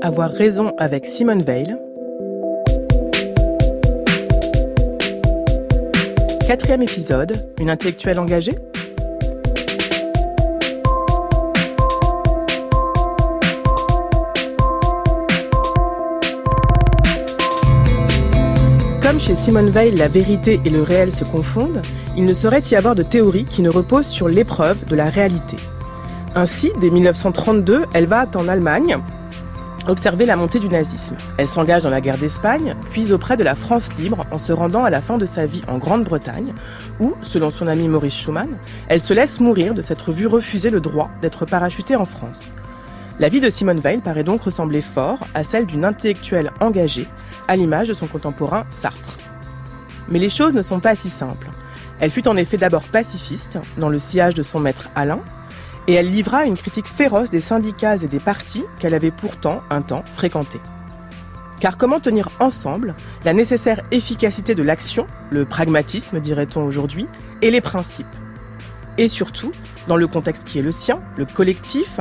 Avoir raison avec Simone Veil. 4e épisode, une intellectuelle engagée. Comme chez Simone Veil, la vérité et le réel se confondent, il ne saurait y avoir de théorie qui ne repose sur l'épreuve de la réalité. Ainsi, dès 1932, elle va en Allemagne observer la montée du nazisme. Elle s'engage dans la guerre d'Espagne, puis auprès de la France libre en se rendant à la fin de sa vie en Grande-Bretagne, où, selon son ami Maurice Schumann, elle se laisse mourir de s'être vue refuser le droit d'être parachutée en France. La vie de Simone Veil paraît donc ressembler fort à celle d'une intellectuelle engagée, à l'image de son contemporain Sartre. Mais les choses ne sont pas si simples. Elle fut en effet d'abord pacifiste, dans le sillage de son maître Alain, et elle livra une critique féroce des syndicats et des partis qu'elle avait pourtant, un temps, fréquentés. Car comment tenir ensemble la nécessaire efficacité de l'action, le pragmatisme dirait-on aujourd'hui, et les principes? Et surtout, dans le contexte qui est le sien, le collectif,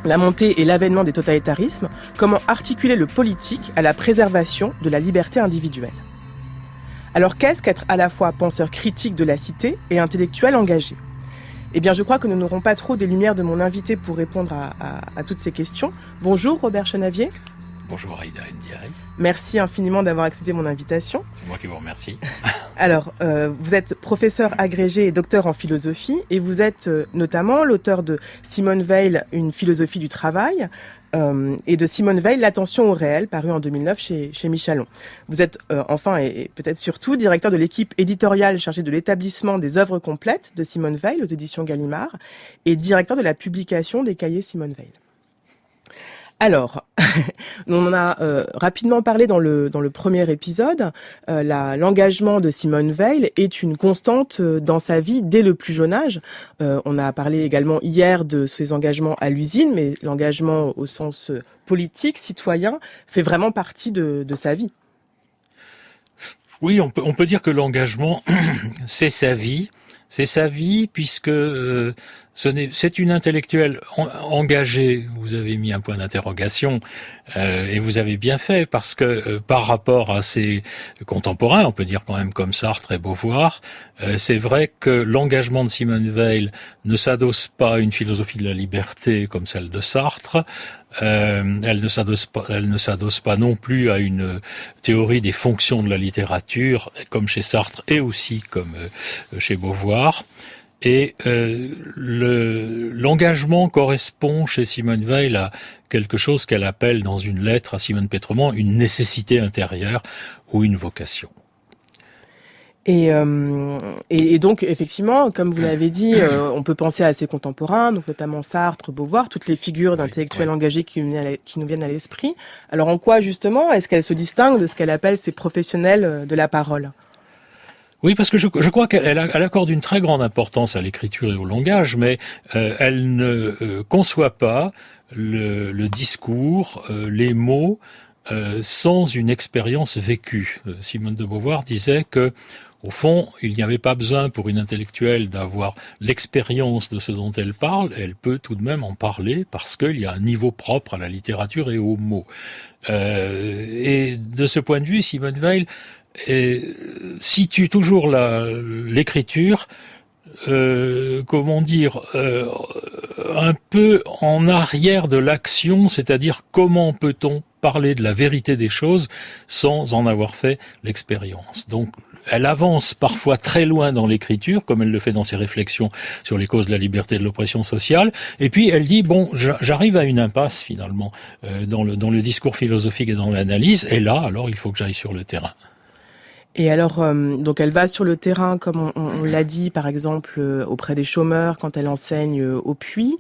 la montée et l'avènement des totalitarismes, comment articuler le politique à la préservation de la liberté individuelle? Alors qu'est-ce qu'être à la fois penseur critique de la cité et intellectuel engagé? Eh bien, je crois que nous n'aurons pas trop des lumières de mon invité pour répondre à toutes ces questions. Bonjour Robert Chenavier. Bonjour Aïda Ndiaye. Merci infiniment d'avoir accepté mon invitation. C'est moi qui vous remercie. Alors, vous êtes professeur agrégé et docteur en philosophie et vous êtes notamment l'auteur de Simone Veil, une philosophie du travail, et de Simone Veil, l'attention au réel, paru en 2009 chez Michalon. Vous êtes enfin et peut-être surtout directeur de l'équipe éditoriale chargée de l'établissement des œuvres complètes de Simone Veil aux éditions Gallimard et directeur de la publication des cahiers Simone Veil. Alors, on en a rapidement parlé dans le premier épisode. L'engagement de Simone Veil est une constante dans sa vie dès le plus jeune âge. On a parlé également hier de ses engagements à l'usine, mais l'engagement au sens politique, citoyen, fait vraiment partie de sa vie. Oui, on peut dire que l'engagement, c'est sa vie. C'est sa vie puisque c'est une intellectuelle engagée. Vous avez mis un point d'interrogation et vous avez bien fait parce que par rapport à ses contemporains, on peut dire quand même comme Sartre et Beauvoir, c'est vrai que l'engagement de Simone Veil ne s'adosse pas à une philosophie de la liberté comme celle de Sartre. Elle ne s'adosse pas non plus à une théorie des fonctions de la littérature comme chez Sartre et aussi comme chez Beauvoir. Et l'engagement correspond chez Simone Veil à quelque chose qu'elle appelle dans une lettre à Simone Pétremont une nécessité intérieure ou une vocation. Et donc, effectivement, comme vous l'avez dit, on peut penser à ses contemporains, donc notamment Sartre, Beauvoir, toutes les figures d'intellectuels engagés qui nous viennent à l'esprit. Alors, en quoi, justement, est-ce qu'elle se distingue de ce qu'elle appelle ces professionnels de la parole ? Oui, parce que je crois qu'elle accorde une très grande importance à l'écriture et au langage, mais elle ne conçoit pas le discours, les mots, sans une expérience vécue. Simone de Beauvoir disait que au fond, il n'y avait pas besoin pour une intellectuelle d'avoir l'expérience de ce dont elle parle. Elle peut tout de même en parler parce qu'il y a un niveau propre à la littérature et aux mots. Et de ce point de vue, Simone Veil situe toujours l'écriture, un peu en arrière de l'action, c'est-à-dire comment peut-on parler de la vérité des choses sans en avoir fait l'expérience. Donc, elle avance parfois très loin dans l'écriture, comme elle le fait dans ses réflexions sur les causes de la liberté et de l'oppression sociale. Et puis elle dit, bon, j'arrive à une impasse finalement dans le discours philosophique et dans l'analyse. Et là, alors, il faut que j'aille sur le terrain. Et alors, donc elle va sur le terrain, comme on l'a dit, par exemple, auprès des chômeurs, quand elle enseigne au Puy.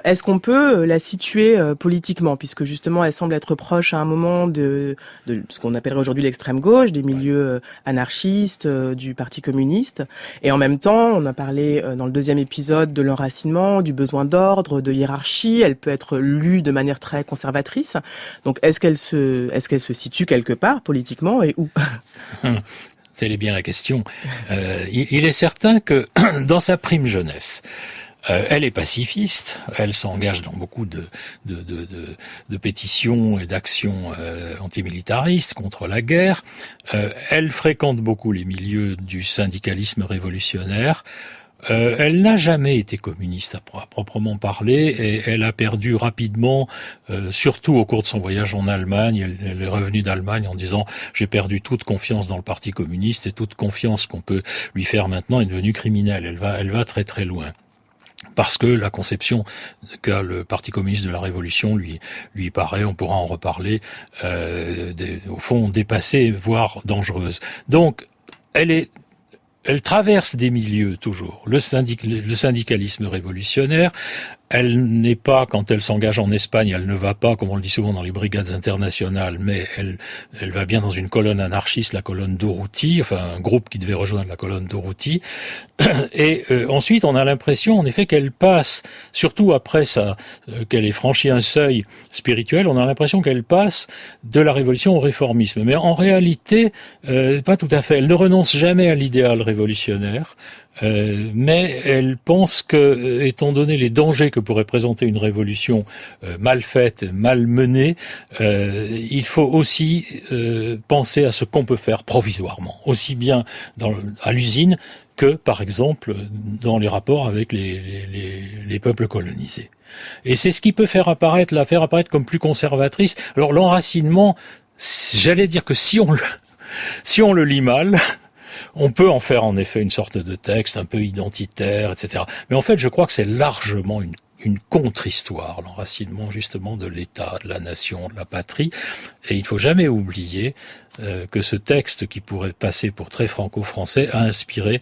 Est-ce qu'on peut la situer politiquement, puisque justement elle semble être proche à un moment de ce qu'on appellerait aujourd'hui l'extrême gauche, des milieux anarchistes, du Parti communiste. Et en même temps, on a parlé dans le deuxième épisode de l'enracinement, du besoin d'ordre, de hiérarchie. Elle peut être lue de manière très conservatrice. Donc est-ce qu'elle se situe quelque part politiquement et où? C'est bien la question. Il est certain que dans sa prime jeunesse, Elle est pacifiste, elle s'engage dans beaucoup de pétitions et d'actions antimilitaristes contre la guerre. Elle fréquente beaucoup les milieux du syndicalisme révolutionnaire. Elle n'a jamais été communiste à proprement parler, et elle a perdu rapidement, surtout au cours de son voyage en Allemagne. Elle est revenue d'Allemagne en disant « J'ai perdu toute confiance dans le Parti communiste et toute confiance qu'on peut lui faire maintenant est devenue criminelle. » Elle va très très loin. Parce que la conception qu'a le Parti communiste de la Révolution lui paraît, on pourra en reparler, au fond dépassée, voire dangereuse. Donc, elle traverse des milieux toujours, le syndicalisme révolutionnaire. Elle n'est pas, quand elle s'engage en Espagne, elle ne va pas, comme on le dit souvent, dans les brigades internationales, mais elle va bien dans une colonne anarchiste, la colonne Durruti, enfin un groupe qui devait rejoindre la colonne Durruti. Et ensuite, on a l'impression, en effet, qu'elle passe, surtout après qu'elle ait franchi un seuil spirituel, on a l'impression qu'elle passe de la révolution au réformisme. Mais en réalité, pas tout à fait. Elle ne renonce jamais à l'idéal révolutionnaire. Mais elle pense que, étant donné les dangers que pourrait présenter une révolution mal faite, mal menée, il faut aussi penser à ce qu'on peut faire provisoirement, aussi bien à l'usine que, par exemple, dans les rapports avec les peuples colonisés. Et c'est ce qui peut la faire apparaître comme plus conservatrice. Alors l'enracinement, j'allais dire que si on le lit mal, on peut en faire en effet une sorte de texte un peu identitaire, etc. Mais en fait, je crois que c'est largement une contre-histoire, l'enracinement justement de l'État, de la nation, de la patrie. Et il ne faut jamais oublier que ce texte, qui pourrait passer pour très franco-français, a inspiré,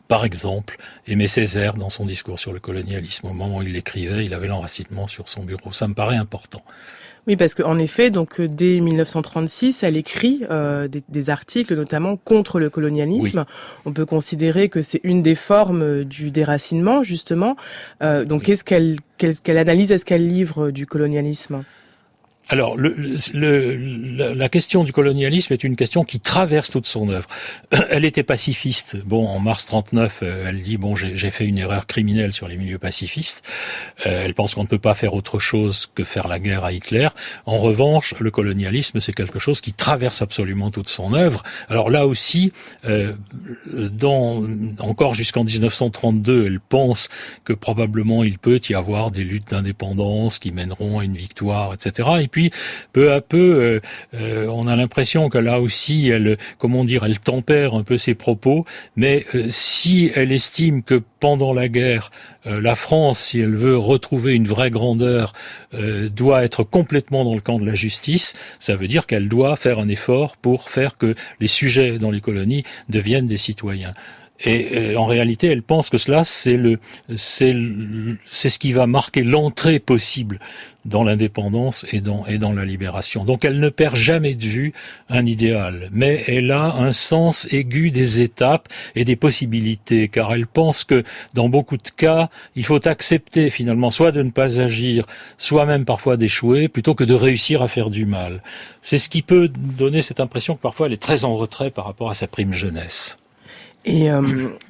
par exemple, Aimé Césaire dans son discours sur le colonialisme. Au moment où il l'écrivait, il avait l'enracinement sur son bureau. Ça me paraît important. Oui, parce qu'en effet, donc dès 1936, elle écrit des articles, notamment contre le colonialisme. Oui. On peut considérer que c'est une des formes du déracinement, justement. Donc, oui. Quelle analyse est-ce qu'elle livre du colonialisme ? Alors, la question du colonialisme est une question qui traverse toute son œuvre. Elle était pacifiste. Bon, en mars 39, elle dit, bon, j'ai fait une erreur criminelle sur les milieux pacifistes. Elle pense qu'on ne peut pas faire autre chose que faire la guerre à Hitler. En revanche, le colonialisme, c'est quelque chose qui traverse absolument toute son œuvre. Alors là aussi, encore jusqu'en 1932, elle pense que probablement il peut y avoir des luttes d'indépendance qui mèneront à une victoire, etc. Et puis, peu à peu, on a l'impression que là aussi, elle tempère un peu ses propos, mais si elle estime que pendant la guerre, la France, si elle veut retrouver une vraie grandeur, doit être complètement dans le camp de la justice, ça veut dire qu'elle doit faire un effort pour faire que les sujets dans les colonies deviennent des citoyens. Et en réalité, elle pense que cela, c'est ce qui va marquer l'entrée possible dans l'indépendance et dans la libération. Donc elle ne perd jamais de vue un idéal, mais elle a un sens aigu des étapes et des possibilités, car elle pense que dans beaucoup de cas, il faut accepter finalement soit de ne pas agir, soit même parfois d'échouer, plutôt que de réussir à faire du mal. C'est ce qui peut donner cette impression que parfois elle est très en retrait par rapport à sa prime jeunesse. Et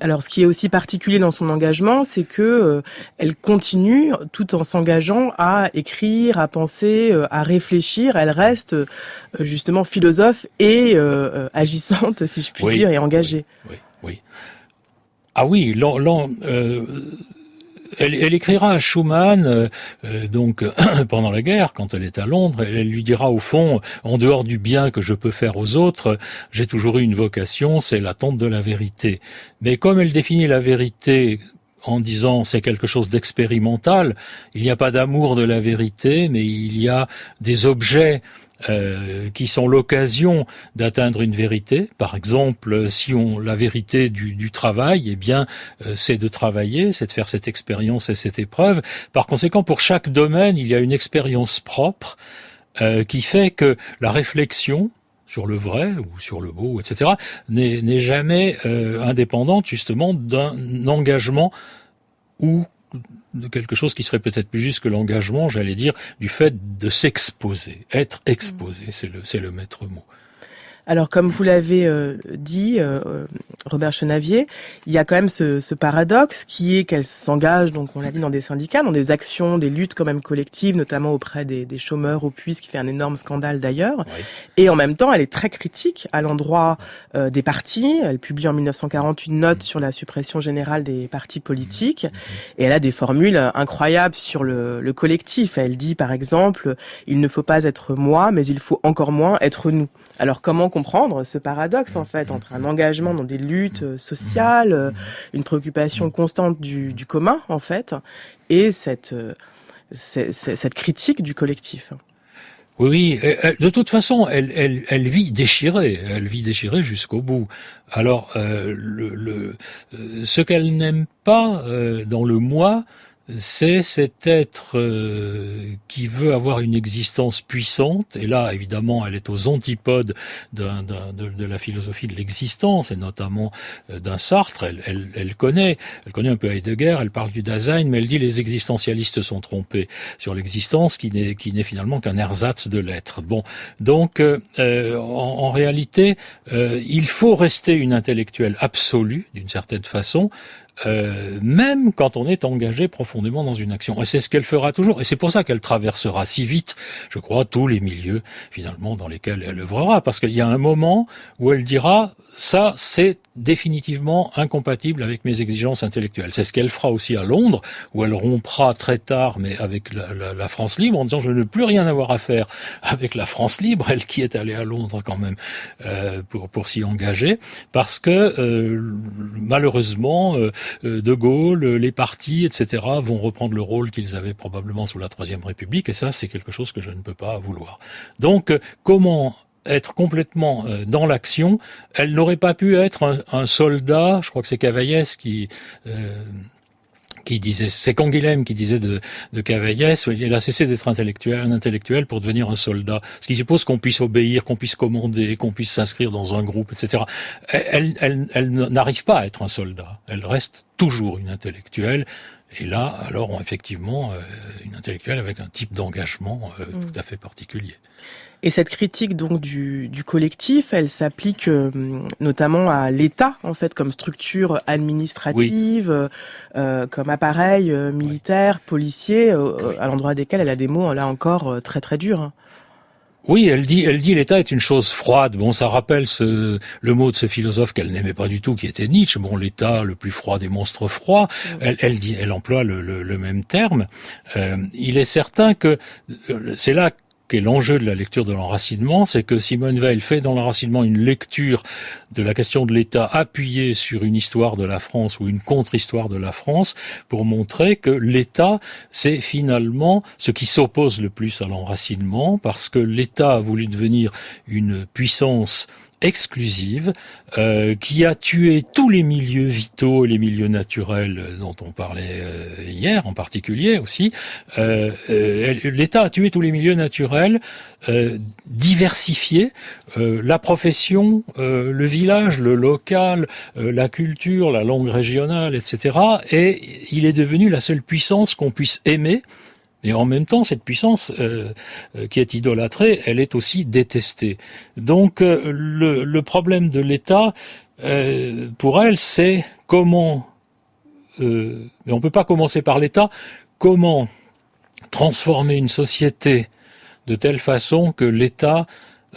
alors, ce qui est aussi particulier dans son engagement, c'est que elle continue, tout en s'engageant, à écrire, à penser, à réfléchir. Elle reste justement philosophe et agissante, si je puis dire, et engagée. Oui. Ah oui, elle écrira à Schumann, donc pendant la guerre, quand elle est à Londres, elle lui dira au fond, en dehors du bien que je peux faire aux autres, j'ai toujours eu une vocation, c'est l'attente de la vérité. Mais comme elle définit la vérité en disant c'est quelque chose d'expérimental, il n'y a pas d'amour de la vérité, mais il y a des objets qui sont l'occasion d'atteindre une vérité. Par exemple, si la vérité du travail, eh bien, c'est de travailler, c'est de faire cette expérience et cette épreuve. Par conséquent, pour chaque domaine, il y a une expérience propre qui fait que la réflexion sur le vrai ou sur le beau, etc., n'est jamais indépendante justement d'un engagement ou de quelque chose qui serait peut-être plus juste que l'engagement, j'allais dire, du fait de s'exposer, être exposé, c'est le maître mot. Alors, comme vous l'avez dit, Robert Chenavier, il y a quand même ce paradoxe qui est qu'elle s'engage, donc on l'a dit, dans des syndicats, dans des actions, des luttes quand même collectives, notamment auprès des chômeurs au Puy, ce qui fait un énorme scandale d'ailleurs. Oui. Et en même temps, elle est très critique à l'endroit des partis. Elle publie en 1940 une note sur la suppression générale des partis politiques. Et elle a des formules incroyables sur le collectif. Elle dit, par exemple, « Il ne faut pas être moi, mais il faut encore moins être nous ». Alors comment comprendre ce paradoxe en fait entre un engagement dans des luttes sociales, une préoccupation constante du commun en fait, et cette critique du collectif? Oui, de toute façon, elle vit déchirée. Elle vit déchirée jusqu'au bout. Alors, ce qu'elle n'aime pas dans le moi, c'est cet être qui veut avoir une existence puissante, et là, évidemment, elle est aux antipodes de la philosophie de l'existence, et notamment d'un Sartre. Elle connaît un peu Heidegger, elle parle du Dasein, mais elle dit les existentialistes sont trompés sur l'existence, qui n'est finalement qu'un ersatz de l'être. Bon, donc, en réalité, il faut rester une intellectuelle absolue, d'une certaine façon, même quand on est engagé profondément dans une action. Et c'est ce qu'elle fera toujours. Et c'est pour ça qu'elle traversera si vite, je crois, tous les milieux, finalement, dans lesquels elle œuvrera. Parce qu'il y a un moment où elle dira, ça, c'est définitivement incompatible avec mes exigences intellectuelles. C'est ce qu'elle fera aussi à Londres, où elle rompra très tard, mais avec la France libre, en disant, je ne veux plus rien avoir à faire avec la France libre, elle qui est allée à Londres quand même, pour s'y engager, parce que, malheureusement, De Gaulle, les partis, etc., vont reprendre le rôle qu'ils avaient probablement sous la Troisième République, et ça, c'est quelque chose que je ne peux pas vouloir. Donc, comment être complètement dans l'action? Elle n'aurait pas pu être un soldat, je crois que c'est Cavaillès qui disait, c'est Canguilhem qui disait de Cavaillès, il a cessé d'être un intellectuel pour devenir un soldat. Ce qui suppose qu'on puisse obéir, qu'on puisse commander, qu'on puisse s'inscrire dans un groupe, etc. Elle n'arrive pas à être un soldat. Elle reste toujours une intellectuelle. Et là, alors, effectivement, une intellectuelle avec un type d'engagement tout à fait particulier. Et cette critique donc du collectif, elle s'applique notamment à l'État en fait comme structure administrative, comme appareil militaire, policier, à l'endroit desquels elle a des mots là encore très très durs. Oui, elle dit l'État est une chose froide. Bon, ça rappelle le mot de ce philosophe qu'elle n'aimait pas du tout, qui était Nietzsche. Bon, l'État, le plus froid des monstres froids. Elle emploie le même terme. Il est certain que c'est là qu'est l'enjeu de la lecture de l'enracinement, c'est que Simone Weil fait dans l'enracinement une lecture de la question de l'État appuyée sur une histoire de la France ou une contre-histoire de la France pour montrer que l'État, c'est finalement ce qui s'oppose le plus à l'enracinement, parce que l'État a voulu devenir une puissance exclusive, qui a tué tous les milieux vitaux et les milieux naturels dont on parlait hier en particulier aussi. L'État a tué tous les milieux naturels, diversifiés, la profession, le village, le local, la culture, la langue régionale, etc. Et il est devenu la seule puissance qu'on puisse aimer. Et en même temps, cette puissance qui est idolâtrée, elle est aussi détestée. Donc le problème de l'État, pour elle, c'est comment... mais on peut pas commencer par l'État. Comment transformer une société de telle façon que l'État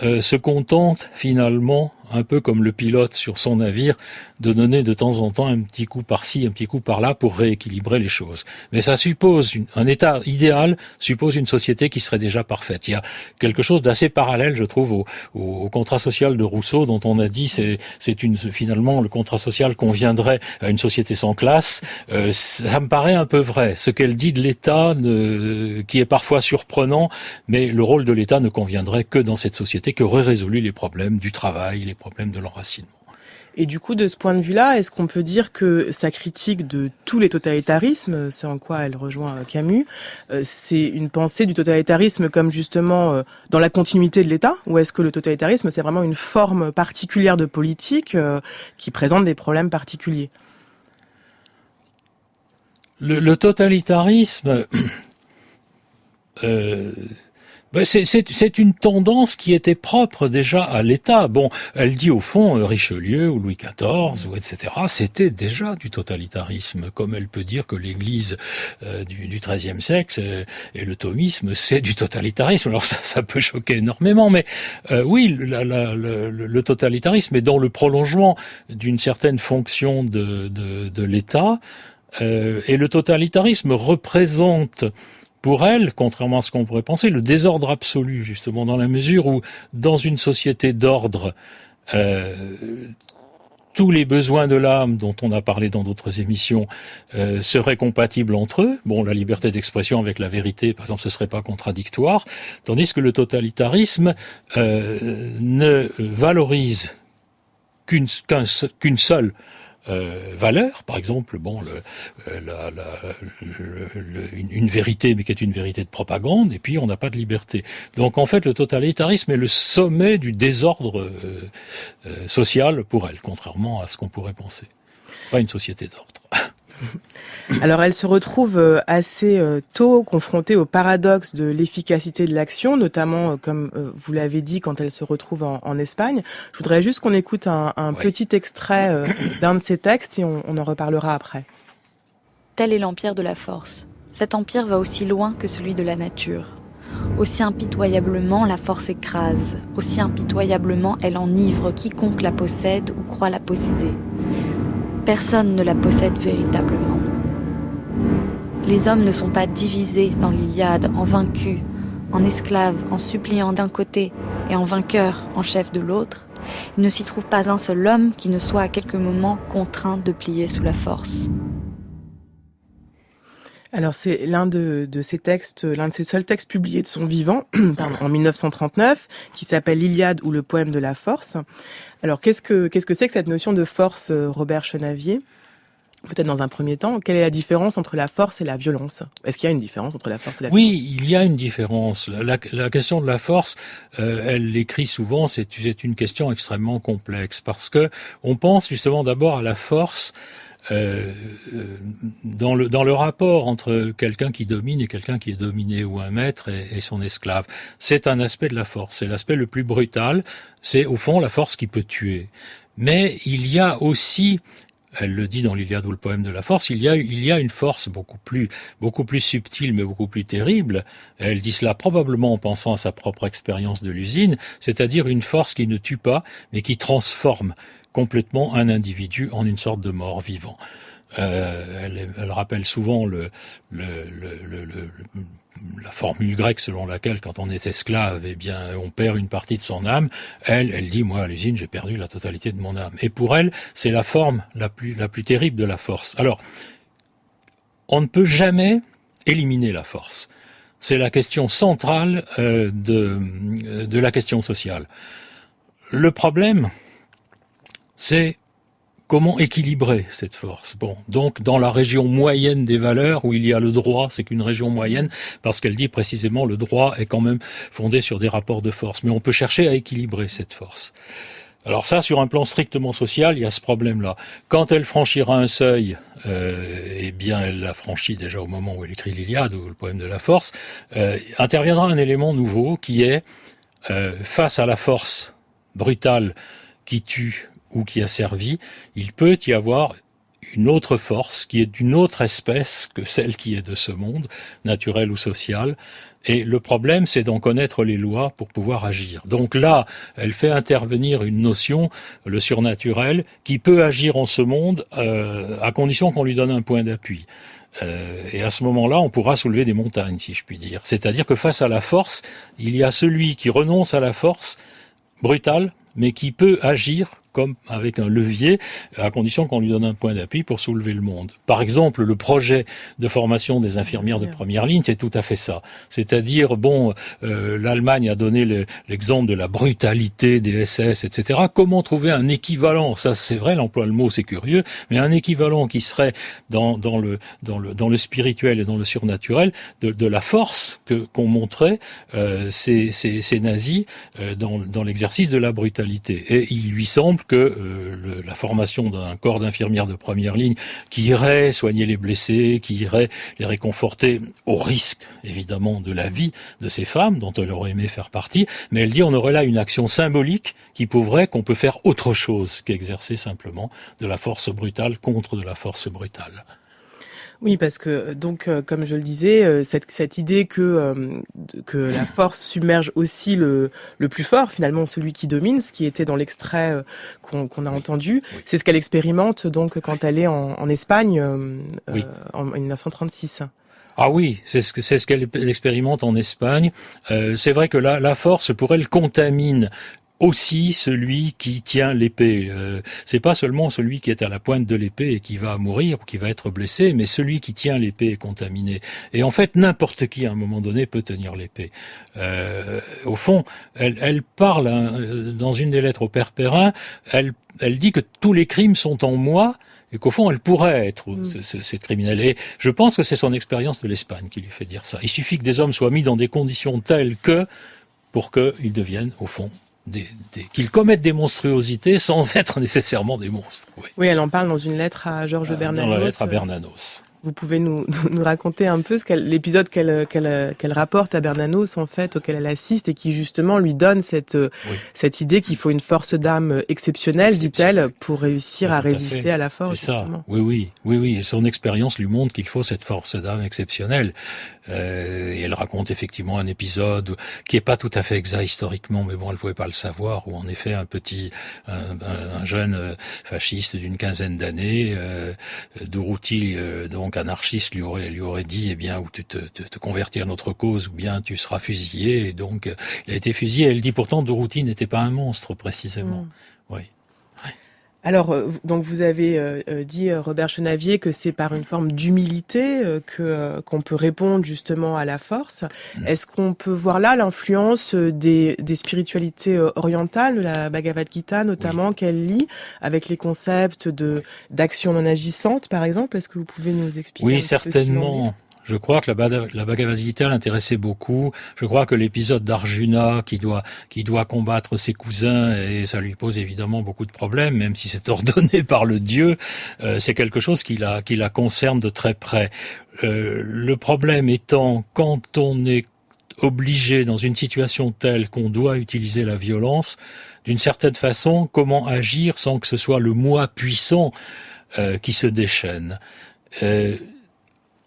se contente finalement, un peu comme le pilote sur son navire, de donner de temps en temps un petit coup par-ci, un petit coup par-là pour rééquilibrer les choses. Mais ça suppose un état idéal, suppose une société qui serait déjà parfaite. Il y a quelque chose d'assez parallèle, je trouve, au contrat social de Rousseau, dont on a dit finalement le contrat social conviendrait à une société sans classe. Ça me paraît un peu vrai. Ce qu'elle dit de l'État, qui est parfois surprenant, mais le rôle de l'État ne conviendrait que dans cette société qui aurait résolu les problèmes du travail, les problèmes de l'enracinement. Et du coup, de ce point de vue-là, est-ce qu'on peut dire que sa critique de tous les totalitarismes, ce en quoi elle rejoint Camus, c'est une pensée du totalitarisme comme justement dans la continuité de l'État, ou est-ce que le totalitarisme, c'est vraiment une forme particulière de politique qui présente des problèmes particuliers? Le totalitarisme... Ben c'est une tendance qui était propre déjà à l'État. Bon, elle dit au fond Richelieu ou Louis XIV ou etc. C'était déjà du totalitarisme, comme elle peut dire que l'Église du XIIIe siècle et le thomisme c'est du totalitarisme. Alors ça peut choquer énormément, mais oui, le totalitarisme est dans le prolongement d'une certaine fonction de l'État, et le totalitarisme représente pour elle, contrairement à ce qu'on pourrait penser, le désordre absolu, justement, dans la mesure où, dans une société d'ordre, tous les besoins de l'âme, dont on a parlé dans d'autres émissions, seraient compatibles entre eux. Bon, la liberté d'expression avec la vérité, par exemple, ce serait pas contradictoire, tandis que le totalitarisme ne valorise qu'une seule valeur, par exemple, bon, une vérité, mais qui est une vérité de propagande, et puis on n'a pas de liberté. Donc en fait, le totalitarisme est le sommet du désordre social pour elle, contrairement à ce qu'on pourrait penser. Pas une société d'ordre. Alors elle se retrouve assez tôt confrontée au paradoxe de l'efficacité de l'action, notamment comme vous l'avez dit quand elle se retrouve en Espagne. Je voudrais juste qu'on écoute un petit extrait d'un de ses textes et on en reparlera après. Tel est l'empire de la force. Cet empire va aussi loin que celui de la nature. Aussi impitoyablement la force écrase, aussi impitoyablement elle enivre quiconque la possède ou croit la posséder. Personne ne la possède véritablement. Les hommes ne sont pas divisés dans l'Iliade en vaincus, en esclaves, en suppliants d'un côté et en vainqueurs, en chefs de l'autre. Il ne s'y trouve pas un seul homme qui ne soit à quelque moment contraint de plier sous la force. Alors c'est l'un de ses textes, l'un de ses seuls textes publiés de son vivant, en 1939, qui s'appelle l'Iliade ou le poème de la force. Alors qu'est-ce que c'est que cette notion de force, Robert Chenavier ? Peut-être dans un premier temps, quelle est la différence entre la force et la violence ? Est-ce qu'il y a une différence entre la force et la violence ? Oui, il y a une différence. La question de la force, elle l'écrit souvent, c'est une question extrêmement complexe, parce que on pense justement d'abord à la force dans le rapport entre quelqu'un qui domine et quelqu'un qui est dominé, ou un maître et son esclave. C'est un aspect de la force, c'est l'aspect le plus brutal, c'est au fond la force qui peut tuer. Mais il y a aussi, elle le dit dans l'Iliade ou le poème de la force, il y a une force beaucoup plus subtile mais beaucoup plus terrible. Elle dit cela probablement en pensant à sa propre expérience de l'usine, c'est-à-dire une force qui ne tue pas mais qui transforme complètement un individu en une sorte de mort-vivant. Elle rappelle souvent la formule grecque selon laquelle, quand on est esclave, eh bien, on perd une partie de son âme. Elle dit, moi, à l'usine, j'ai perdu la totalité de mon âme. Et pour elle, c'est la forme la plus terrible de la force. Alors, on ne peut jamais éliminer la force. C'est la question centrale de la question sociale. Le problème, c'est comment équilibrer cette force. Bon, donc dans la région moyenne des valeurs où il y a le droit, c'est qu'une région moyenne, parce qu'elle dit précisément le droit est quand même fondé sur des rapports de force. Mais on peut chercher à équilibrer cette force. Alors ça, sur un plan strictement social, il y a ce problème-là. Quand elle franchira un seuil, eh bien, elle l'a franchi déjà au moment où elle écrit l'Iliade ou le poème de la force, interviendra un élément nouveau qui est, face à la force brutale qui tue ou qui a servi, il peut y avoir une autre force qui est d'une autre espèce que celle qui est de ce monde, naturelle ou sociale. Et le problème, c'est d'en connaître les lois pour pouvoir agir. Donc là, elle fait intervenir une notion, le surnaturel, qui peut agir en ce monde à condition qu'on lui donne un point d'appui. Et à ce moment-là, on pourra soulever des montagnes, si je puis dire. C'est-à-dire que face à la force, il y a celui qui renonce à la force brutale, mais qui peut agir comme avec un levier, à condition qu'on lui donne un point d'appui pour soulever le monde. Par exemple, le projet de formation des infirmières de première ligne, c'est tout à fait ça. C'est-à-dire, bon, l'Allemagne a donné l'exemple de la brutalité des SS, etc. Comment trouver un équivalent ? Ça, c'est vrai, l'emploi le mot, c'est curieux, mais un équivalent qui serait dans le spirituel et dans le surnaturel de la force qu'ont montré ces nazis dans l'exercice de la brutalité. Et il lui semble trouve que la formation d'un corps d'infirmières de première ligne qui irait soigner les blessés, qui irait les réconforter au risque, évidemment, de la vie de ces femmes dont elle aurait aimé faire partie, mais elle dit on aurait là une action symbolique qui prouverait qu'on peut faire autre chose qu'exercer simplement de la force brutale contre de la force brutale. Oui, parce que donc, comme je le disais, cette idée que la force submerge aussi le plus fort, finalement celui qui domine, ce qui était dans l'extrait qu'on a entendu, c'est ce qu'elle expérimente donc quand elle est en Espagne en 1936. Ah oui, c'est ce qu'elle expérimente en Espagne. C'est vrai que la force, pour elle, contamine aussi celui qui tient l'épée. C'est pas seulement celui qui est à la pointe de l'épée et qui va mourir ou qui va être blessé, mais celui qui tient l'épée est contaminé. Et en fait, n'importe qui, à un moment donné, peut tenir l'épée. Au fond, elle parle, dans une des lettres au père Perrin, elle dit que tous les crimes sont en moi, et qu'au fond, elle pourrait être cette criminelle. Et je pense que c'est son expérience de l'Espagne qui lui fait dire ça. Il suffit que des hommes soient mis dans des conditions telles que, pour qu'ils deviennent, au fond, qu'ils commettent des monstruosités sans être nécessairement des monstres. Oui, elle en parle dans une lettre à Georges Bernanos. Dans la lettre à Bernanos. Vous pouvez nous raconter un peu l'épisode qu'elle rapporte à Bernanos, en fait, auquel elle assiste, et qui justement lui donne cette idée qu'il faut une force d'âme exceptionnelle, dit-elle, pour réussir à résister à la force. C'est ça. Justement. Oui. Et son expérience lui montre qu'il faut cette force d'âme exceptionnelle. Et elle raconte effectivement un épisode qui est pas tout à fait exact historiquement, mais bon, elle pouvait pas le savoir, où en effet un jeune fasciste d'une quinzaine d'années, Durruti, donc anarchiste, lui aurait dit, eh bien, ou tu te convertis à notre cause, ou bien tu seras fusillé. Et donc, il a été fusillé. Elle dit pourtant, Durruti n'était pas un monstre, précisément. Oui. Alors, donc vous avez dit, Robert Chenavier, que c'est par une forme d'humilité qu'on peut répondre justement à la force. Est-ce qu'on peut voir là l'influence des spiritualités orientales, de la Bhagavad Gita notamment, qu'elle lit, avec les concepts d'action non agissante, par exemple? Est-ce que vous pouvez nous expliquer? Oui, certainement. Je crois que la Bhagavad Gita l'intéressait beaucoup. Je crois que l'épisode d'Arjuna qui doit combattre ses cousins, et ça lui pose évidemment beaucoup de problèmes, même si c'est ordonné par le Dieu, c'est quelque chose qui la concerne de très près. Le problème étant, quand on est obligé dans une situation telle qu'on doit utiliser la violence, d'une certaine façon, comment agir sans que ce soit le moi puissant qui se déchaîne.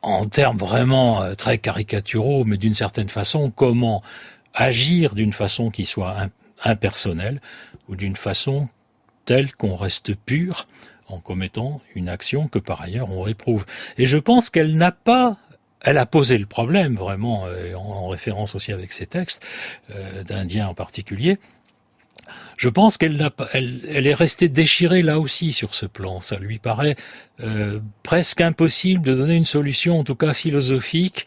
En termes vraiment très caricaturaux, mais d'une certaine façon, comment agir d'une façon qui soit impersonnelle ou d'une façon telle qu'on reste pur en commettant une action que par ailleurs on réprouve. Et je pense qu'elle a posé le problème vraiment, en référence aussi avec ses textes, d'Indiens en particulier. Je pense qu'elle est restée déchirée là aussi sur ce plan. Ça lui paraît presque impossible de donner une solution, en tout cas philosophique.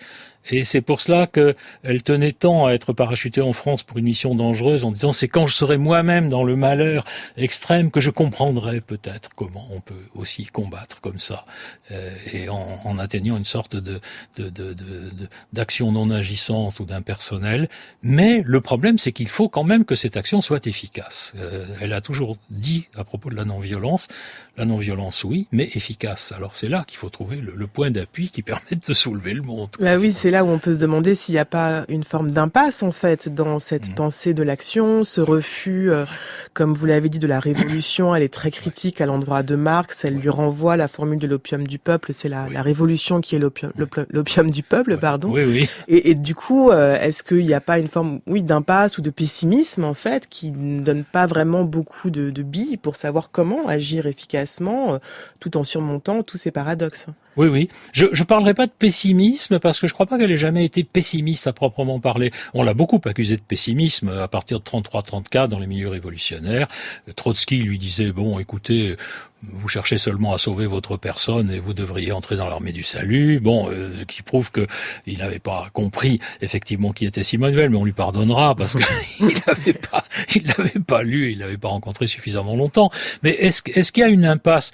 Et c'est pour cela qu'elle tenait tant à être parachutée en France pour une mission dangereuse, en disant c'est quand je serai moi-même dans le malheur extrême que je comprendrai peut-être comment on peut aussi combattre comme ça, et en atteignant une sorte d'action non agissante ou d'impersonnel. Mais le problème, c'est qu'il faut quand même que cette action soit efficace. Elle a toujours dit à propos de la non-violence oui, mais efficace. Alors c'est là qu'il faut trouver le point d'appui qui permette de soulever le monde. Bah oui, c'est là où on peut se demander s'il n'y a pas une forme d'impasse, en fait, dans cette pensée de l'action, ce refus, comme vous l'avez dit, de la révolution. Elle est très critique à l'endroit de Marx. Elle lui renvoie la formule de l'opium du peuple. C'est la révolution qui est l'opium du peuple, pardon. Oui. Et du coup, est-ce qu'il n'y a pas une forme, d'impasse ou de pessimisme, en fait, qui ne donne pas vraiment beaucoup de billes pour savoir comment agir efficacement, tout en surmontant tous ces paradoxes? Oui. Je parlerai pas de pessimisme parce que je crois pas qu'elle ait jamais été pessimiste à proprement parler. On l'a beaucoup accusée de pessimisme à partir de 33-34 dans les milieux révolutionnaires. Trotsky lui disait, bon, écoutez, vous cherchez seulement à sauver votre personne et vous devriez entrer dans l'armée du salut. Bon, ce qui prouve que il n'avait pas compris effectivement qui était Simone Veil, mais on lui pardonnera parce qu'il l'avait pas lu, il l'avait pas rencontré suffisamment longtemps. Mais est-ce qu'il y a une impasse?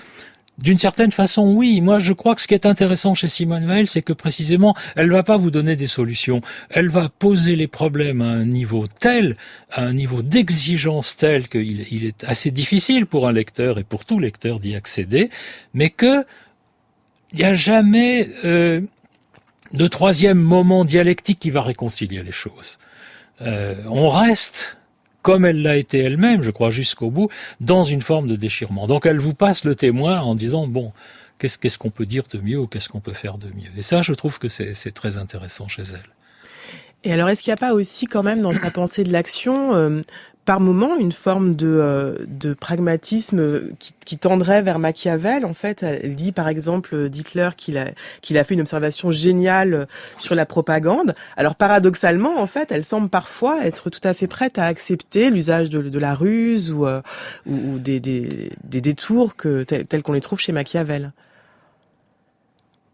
D'une certaine façon, oui. Moi, je crois que ce qui est intéressant chez Simone Weil, c'est que précisément, elle va pas vous donner des solutions. Elle va poser les problèmes à un niveau tel, à un niveau d'exigence tel qu'il est assez difficile pour un lecteur et pour tout lecteur d'y accéder, mais que il n'y a jamais de troisième moment dialectique qui va réconcilier les choses. On reste, comme elle l'a été elle-même, je crois, jusqu'au bout, dans une forme de déchirement. Donc elle vous passe le témoin en disant, bon, qu'est-ce qu'on peut dire de mieux ou qu'est-ce qu'on peut faire de mieux. Et ça, je trouve que c'est très intéressant chez elle. Et alors, est-ce qu'il n'y a pas aussi quand même dans sa pensée de l'action, par moment, une forme de pragmatisme qui tendrait vers Machiavel? En fait, elle dit par exemple d'Hitler qu'il a fait une observation géniale sur la propagande. Alors paradoxalement, en fait, elle semble parfois être tout à fait prête à accepter l'usage de la ruse ou des détours tels qu'on les trouve chez Machiavel.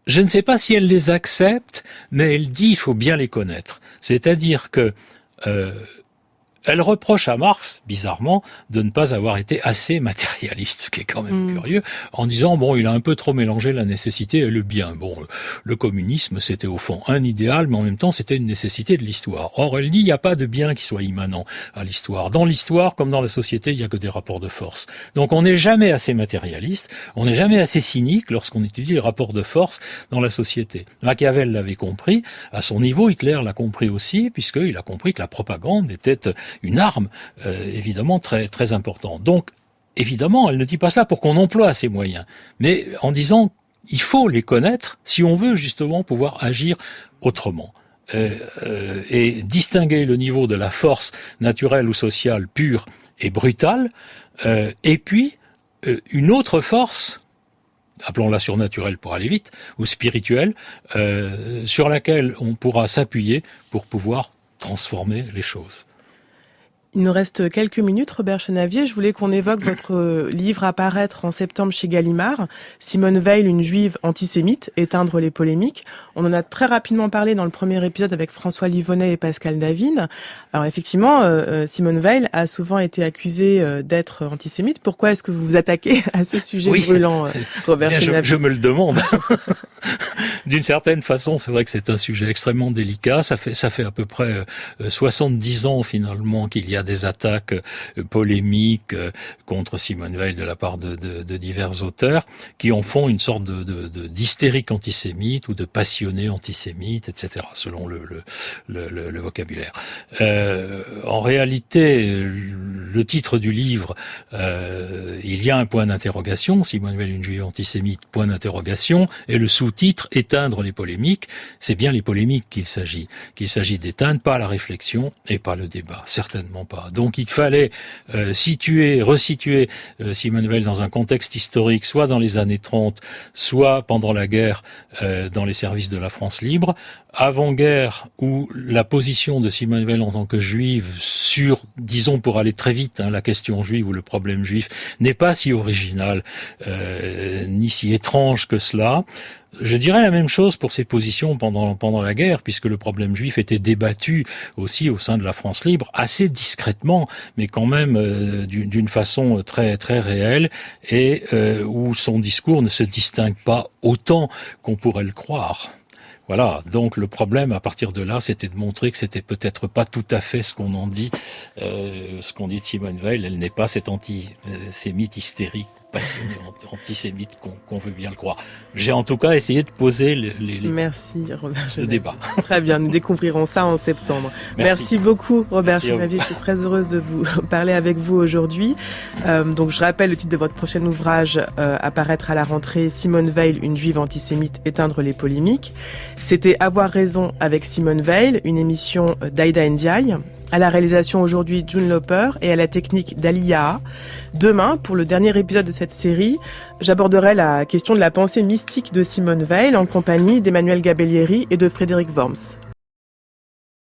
Je ne sais pas si elle les accepte, mais elle dit il faut bien les connaître. C'est-à-dire que elle reproche à Marx, bizarrement, de ne pas avoir été assez matérialiste, ce qui est quand même curieux, en disant, bon, il a un peu trop mélangé la nécessité et le bien. Bon, le communisme, c'était au fond un idéal, mais en même temps, c'était une nécessité de l'histoire. Or, elle dit, il n'y a pas de bien qui soit immanent à l'histoire. Dans l'histoire, comme dans la société, il n'y a que des rapports de force. Donc, on n'est jamais assez matérialiste, on n'est jamais assez cynique lorsqu'on étudie les rapports de force dans la société. Machiavel l'avait compris, à son niveau, Hitler l'a compris aussi, puisqu'il a compris que la propagande était une arme, évidemment, très, très importante. Donc, évidemment, elle ne dit pas cela pour qu'on emploie ces moyens, mais en disant, il faut les connaître si on veut justement pouvoir agir autrement. Et distinguer le niveau de la force naturelle ou sociale pure et brutale, et puis une autre force, appelons-la surnaturelle pour aller vite, ou spirituelle, sur laquelle on pourra s'appuyer pour pouvoir transformer les choses. Il nous reste quelques minutes, Robert Chenavier. Je voulais qu'on évoque votre livre à paraître en septembre chez Gallimard, Simone Weil, une juive antisémite, éteindre les polémiques. On en a très rapidement parlé dans le premier épisode avec François Livonnet et Pascal David. Alors effectivement, Simone Weil a souvent été accusée d'être antisémite. Pourquoi est-ce que vous vous attaquez à ce sujet brûlant, Robert Chenavier ? Je me le demande. D'une certaine façon, c'est vrai que c'est un sujet extrêmement délicat. Ça fait à peu près 70 ans finalement qu'il y a des attaques polémiques contre Simone Weil de la part de divers auteurs qui en font une sorte d'hystérique antisémite ou de passionné antisémite, etc., selon le vocabulaire. En réalité, le titre du livre, il y a un point d'interrogation, Simone Weil, une juive antisémite, point d'interrogation, et le sous-titre, éteindre les polémiques, c'est bien les polémiques qu'il s'agit d'éteindre, pas la réflexion et pas le débat, certainement pas. Donc il fallait resituer Simone Weil dans un contexte historique, soit dans les années 30, soit pendant la guerre dans les services de la France libre, avant-guerre où la position de Simone Weil en tant que juive sur, disons pour aller très vite, la question juive ou le problème juif n'est pas si originale ni si étrange que cela. Je dirais la même chose pour ses positions pendant la guerre, puisque le problème juif était débattu aussi au sein de la France libre, assez discrètement, mais quand même d'une façon très très réelle, et où son discours ne se distingue pas autant qu'on pourrait le croire. Voilà, donc le problème à partir de là, c'était de montrer que c'était peut-être pas tout à fait ce qu'on en dit, ce qu'on dit de Simone Weil. Elle n'est pas cette antisémite hystérique, passionné antisémite qu'on veut bien le croire. J'ai en tout cas essayé de poser Merci, Robert le débat. Très bien, nous découvrirons ça en septembre. Merci beaucoup, Robert Chenavier. Je suis très heureuse de vous parler avec vous aujourd'hui. Donc, je rappelle le titre de votre prochain ouvrage à paraître à la rentrée, Simone Weil, une juive antisémite, éteindre les polémiques. C'était Avoir raison avec Simone Weil, une émission d'Aïda Ndiaye. À la réalisation aujourd'hui, June Loper, et à la technique d'Ali Yaha. Demain, pour le dernier épisode de cette série, j'aborderai la question de la pensée mystique de Simone Weil en compagnie d'Emmanuel Gabellieri et de Frédéric Worms.